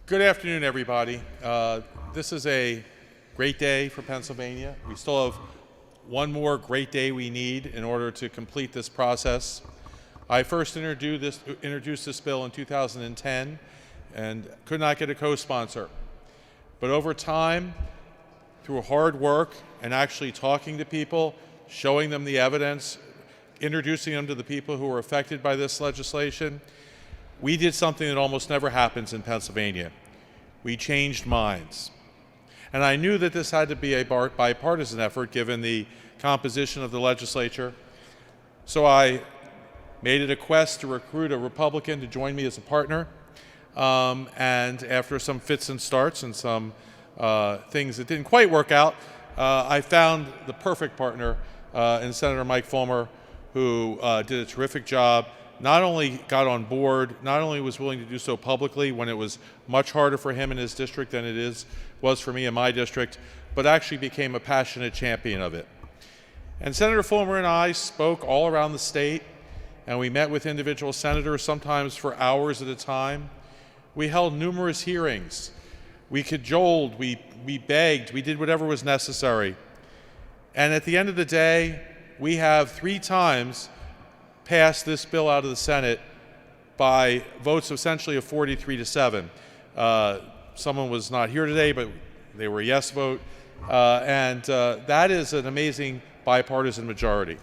Good afternoon, everybody. This is a great day for Pennsylvania. We still have one more great day we need in order to complete this process. I first introduced this bill in 2010 and could not get a co-sponsor. But over time, through hard work and actually talking to people, showing them the evidence, introducing them to the people who were affected by this legislation, we did something that almost never happens in Pennsylvania. We changed minds. And I knew that this had to be a bipartisan effort given the composition of the legislature. So I made it a quest to recruit a Republican to join me as a partner. And after some fits and starts and some things that didn't quite work out, I found the perfect partner in Senator Mike Folmer, who did a terrific job. Not only got on board, not only was willing to do so publicly when it was much harder for him in his district than it was for me in my district, but actually became a passionate champion of it. And Senator Folmer and I spoke all around the state, and we met with individual senators, sometimes for hours at a time. We held numerous hearings. We cajoled, we begged, we did whatever was necessary. And at the end of the day, we have 3 times passed this bill out of the Senate by votes essentially of 43-7. Someone was not here today, but they were a yes vote. And that is an amazing bipartisan majority.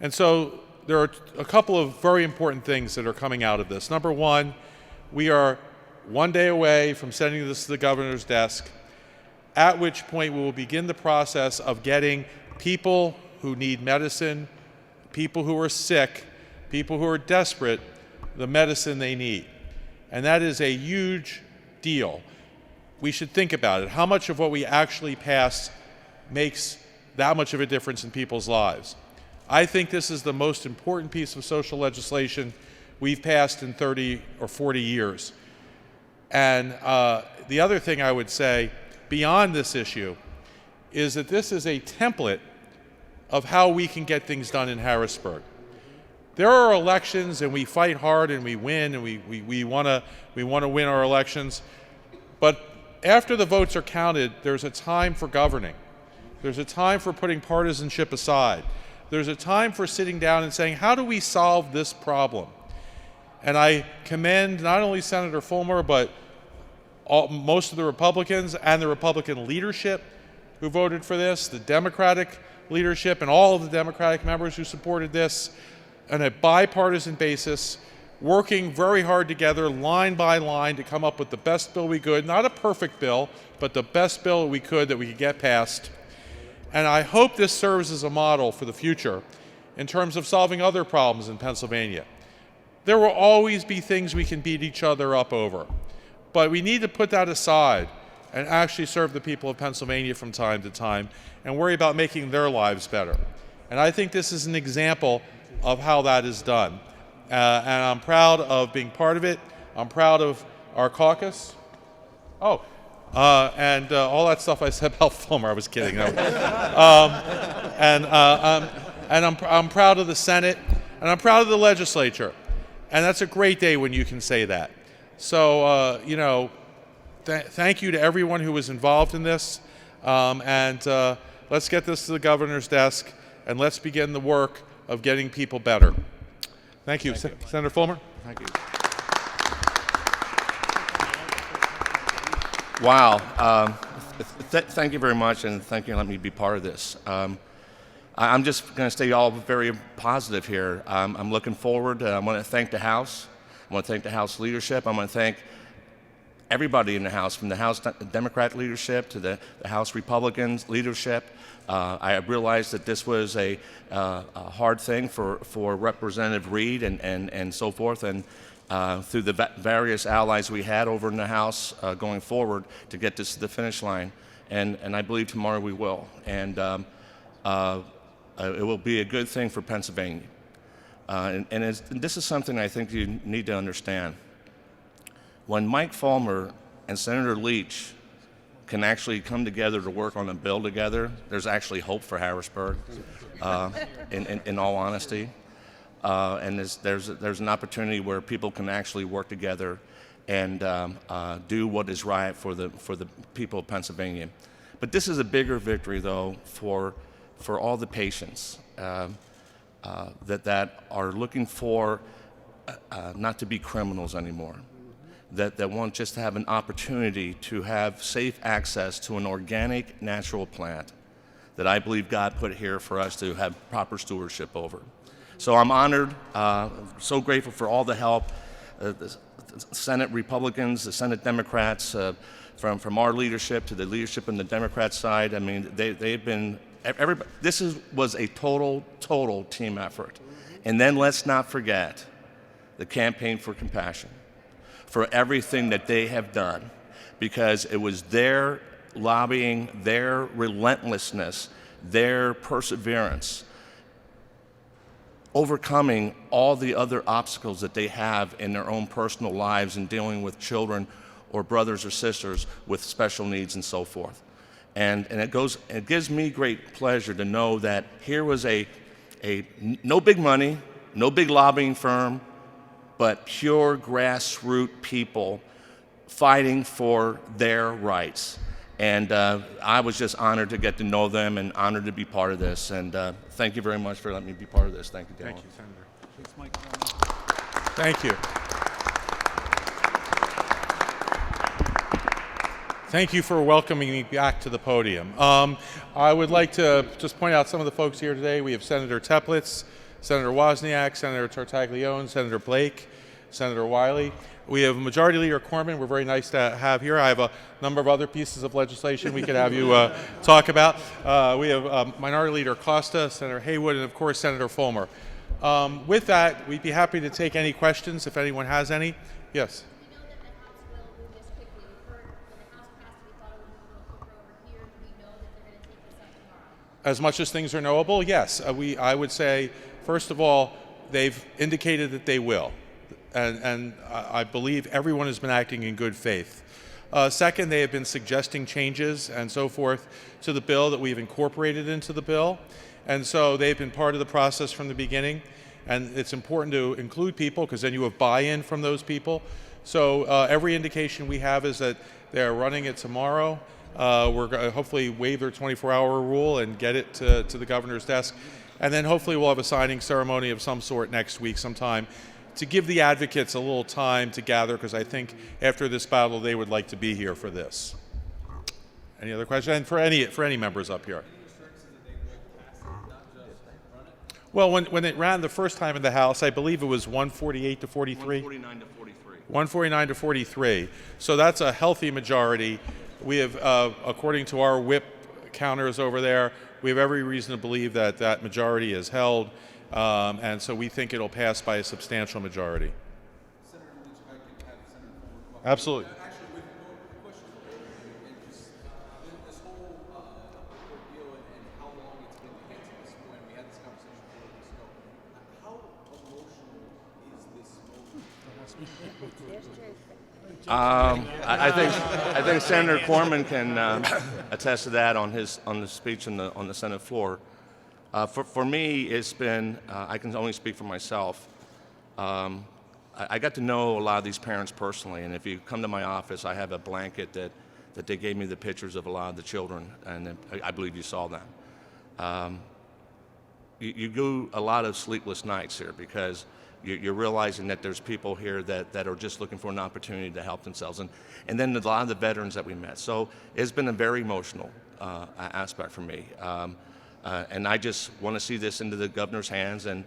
And so there are a couple of very important things that are coming out of this. Number one, we are one day away from sending this to the governor's desk, at which point we will begin the process of getting people who need medicine, people who are sick, people who are desperate, the medicine they need. And that is a huge deal. We should think about it. How much of what we actually pass makes that much of a difference in people's lives? I think this is the most important piece of social legislation we've passed in 30 or 40 years. And the other thing I would say beyond this issue is that this is a template of how we can get things done in Harrisburg. There are elections and we fight hard and we win and we want to win our elections, but after the votes are counted, there's a time for governing. There's a time for putting partisanship aside. There's a time for sitting down and saying, how do we solve this problem? And I commend not only Senator Folmer, but most of the Republicans and the Republican leadership who voted for this, the Democratic leadership and all of the Democratic members who supported this on a bipartisan basis, working very hard together, line by line, to come up with the best bill we could, not a perfect bill, but the best bill we could that we could get passed. And I hope this serves as a model for the future in terms of solving other problems in Pennsylvania. There will always be things we can beat each other up over, but we need to put that aside and actually serve the people of Pennsylvania from time to time and worry about making their lives better. And I think this is an example of how that is done. And I'm proud of being part of it. I'm proud of our caucus. And all that stuff I said about Folmer, I was kidding. And I'm proud of the Senate, and I'm proud of the legislature. And that's a great day when you can say that. So, thank you to everyone who was involved in this, and let's get this to the governor's desk, and let's begin the work of getting people better. Thank you. Senator Folmer. Thank you. Wow. Thank you very much, and thank you for letting me be part of this. I'm just going to stay all very positive here. I'm looking forward. I want to thank the House. I want to thank the House leadership. I want to thank everybody in the House, from the House Democrat leadership to the House Republicans leadership. I realized that this was a hard thing for Representative Reed and so forth, and through the various allies we had over in the House going forward to get this to the finish line. And I believe tomorrow we will. And it will be a good thing for Pennsylvania. And this is something I think you need to understand. When Mike Folmer and Senator Leach can actually come together to work on a bill together, there's actually hope for Harrisburg, in all honesty. And there's an opportunity where people can actually work together and do what is right for the people of Pennsylvania. But this is a bigger victory, though, for all the patients that are looking for not to be criminals anymore, that want just to have an opportunity to have safe access to an organic, natural plant that I believe God put here for us to have proper stewardship over. So I'm honored, so grateful for all the help, the Senate Republicans, the Senate Democrats, from our leadership to the leadership on the Democrat side. I mean, they've been, everybody, was a total team effort. And then let's not forget the Campaign for Compassion, for everything that they have done, because it was their lobbying, their relentlessness, their perseverance, overcoming all the other obstacles that they have in their own personal lives in dealing with children or brothers or sisters with special needs and so forth. And it gives me great pleasure to know that here was a no big money, no big lobbying firm, but pure grassroots people fighting for their rights. And I was just honored to get to know them and honored to be part of this. And thank you very much for letting me be part of this. Thank you, Daylin. Thank you, Senator. Thanks, Mike. Thank you. Thank you for welcoming me back to the podium. I would like to just point out some of the folks here today. We have Senator Teplitz, Senator Wozniak, Senator Tartaglione, Senator Blake, Senator Wiley. We have Majority Leader Corman. We're very nice to have here. I have a number of other pieces of legislation we could have you talk about. We have Minority Leader Costa, Senator Haywood, and of course Senator Folmer. With that, we'd be happy to take any questions if anyone has any. Yes. As much as things are knowable, yes. I would say, first of all, they've indicated that they will. And I believe everyone has been acting in good faith. Second, they have been suggesting changes and so forth to the bill that we've incorporated into the bill. And so they've been part of the process from the beginning. And it's important to include people because then you have buy-in from those people. So every indication we have is that they're running it tomorrow. We're going to hopefully waive their 24-hour rule and get it to the governor's desk. And then hopefully we'll have a signing ceremony of some sort next week sometime to give the advocates a little time to gather, because I think after this battle they would like to be here for this. Any other questions? And for any members up here. Well, when it ran the first time in the House, I believe it was 148 to 43. 149 to 43. 149 to 43. So that's a healthy majority. We have, according to our whip counters over there, we have every reason to believe that that majority is held. And so we think it'll pass by a substantial majority. Senator Leach, if I could have Senator Folmer. Absolutely. Actually, with no question for you, and just this whole ordeal and how long it's been to get to this point. We had this conversation 4 weeks ago. How emotional is this moment? I think Senator Corman can attest to that on the speech on the Senate floor. For me, it's been, I can only speak for myself. I got to know a lot of these parents personally, and if you come to my office, I have a blanket that they gave me the pictures of a lot of the children, and I believe you saw them. You go a lot of sleepless nights here because you're realizing that there's people here that are just looking for an opportunity to help themselves, and then a lot of the veterans that we met. So it's been a very emotional aspect for me. And I just want to see this into the governor's hands and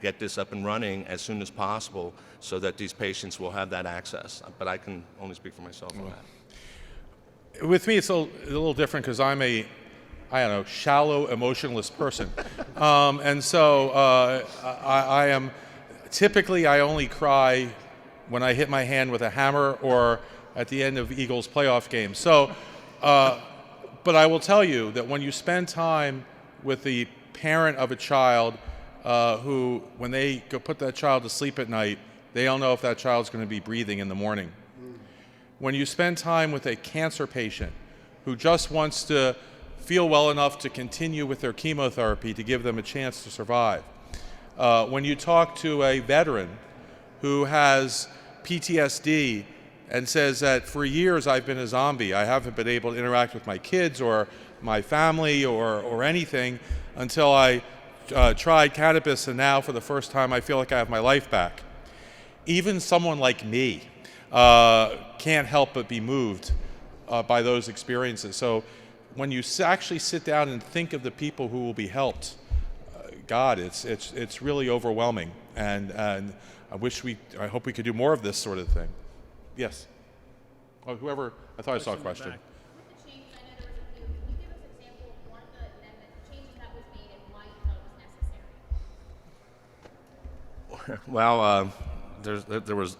get this up and running as soon as possible so that these patients will have that access. But I can only speak for myself on that. With me, it's a little different because I'm I don't know, shallow, emotionless person. And so I am, typically I only cry when I hit my hand with a hammer or at the end of Eagles playoff games. So. But I will tell you that when you spend time with the parent of a child who, when they go put that child to sleep at night, they don't know if that child's going to be breathing in the morning. When you spend time with a cancer patient who just wants to feel well enough to continue with their chemotherapy to give them a chance to survive. When you talk to a veteran who has PTSD and says that for years I've been a zombie. I haven't been able to interact with my kids or my family or anything until I tried cannabis, and now for the first time I feel like I have my life back. Even someone like me can't help but be moved by those experiences. So when you actually sit down and think of the people who will be helped, God, it's really overwhelming, and I hope we could do more of this sort of thing. Yes. Oh, whoever, I thought I saw a question. With the change, I know there was a few. Can you give us an example of one of the changes that was made and why you thought it was necessary? Well, there was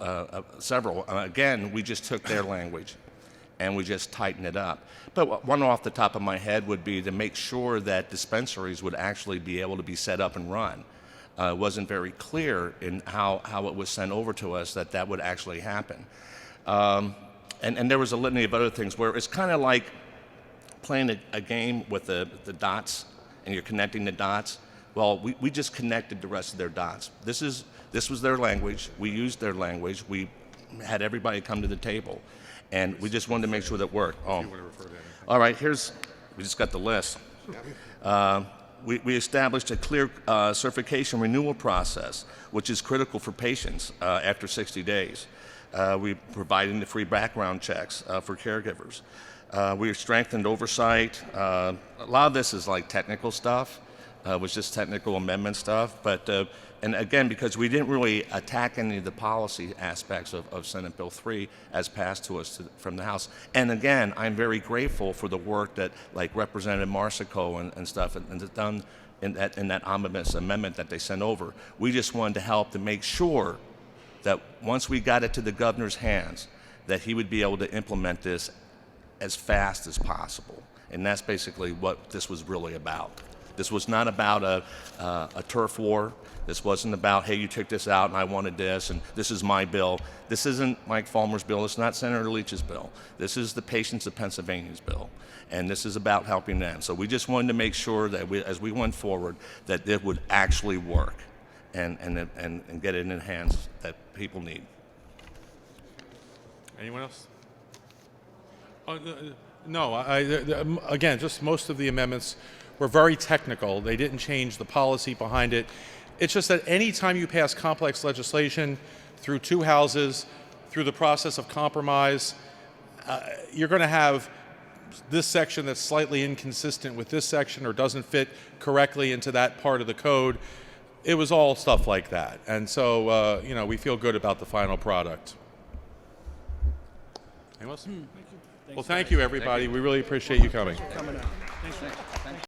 several. Again, we just took their language and we just tightened it up. But one off the top of my head would be to make sure that dispensaries would actually be able to be set up and run. It wasn't very clear in how it was sent over to us that would actually happen. And there was a litany of other things where it's kind of like playing a game with the dots, and you're connecting the dots. Well, we just connected the rest of their dots. This was their language. We used their language. We had everybody come to the table, and we just wanted to make sure that worked. Oh, all right. We just got the list. We established a clear certification renewal process, which is critical for patients after 60 days. We provided the free background checks for caregivers. We strengthened oversight. A lot of this is like technical stuff, was just technical amendment stuff. But and again, because we didn't really attack any of the policy aspects of Senate Bill 3 as passed to us from the House. And again, I'm very grateful for the work that like Representative Marsico and stuff and done in that omnibus amendment that they sent over. We just wanted to help to make sure that once we got it to the governor's hands, that he would be able to implement this as fast as possible. And that's basically what this was really about. This was not about a turf war. This wasn't about, hey, you took this out and I wanted this and this is my bill. This isn't Mike Folmer's bill. It's not Senator Leach's bill. This is the patients of Pennsylvania's bill. And this is about helping them. So we just wanted to make sure that as we went forward, that it would actually work and get it in the hands that people need. Anyone else? No, again, just most of the amendments were very technical. They didn't change the policy behind it. It's just that any time you pass complex legislation through two houses, through the process of compromise, you're going to have this section that's slightly inconsistent with this section or doesn't fit correctly into that part of the code. It was all stuff like that. And so, we feel good about the final product. Anyone else? Well, thank you, everybody. We really appreciate you coming. Coming out. Thanks.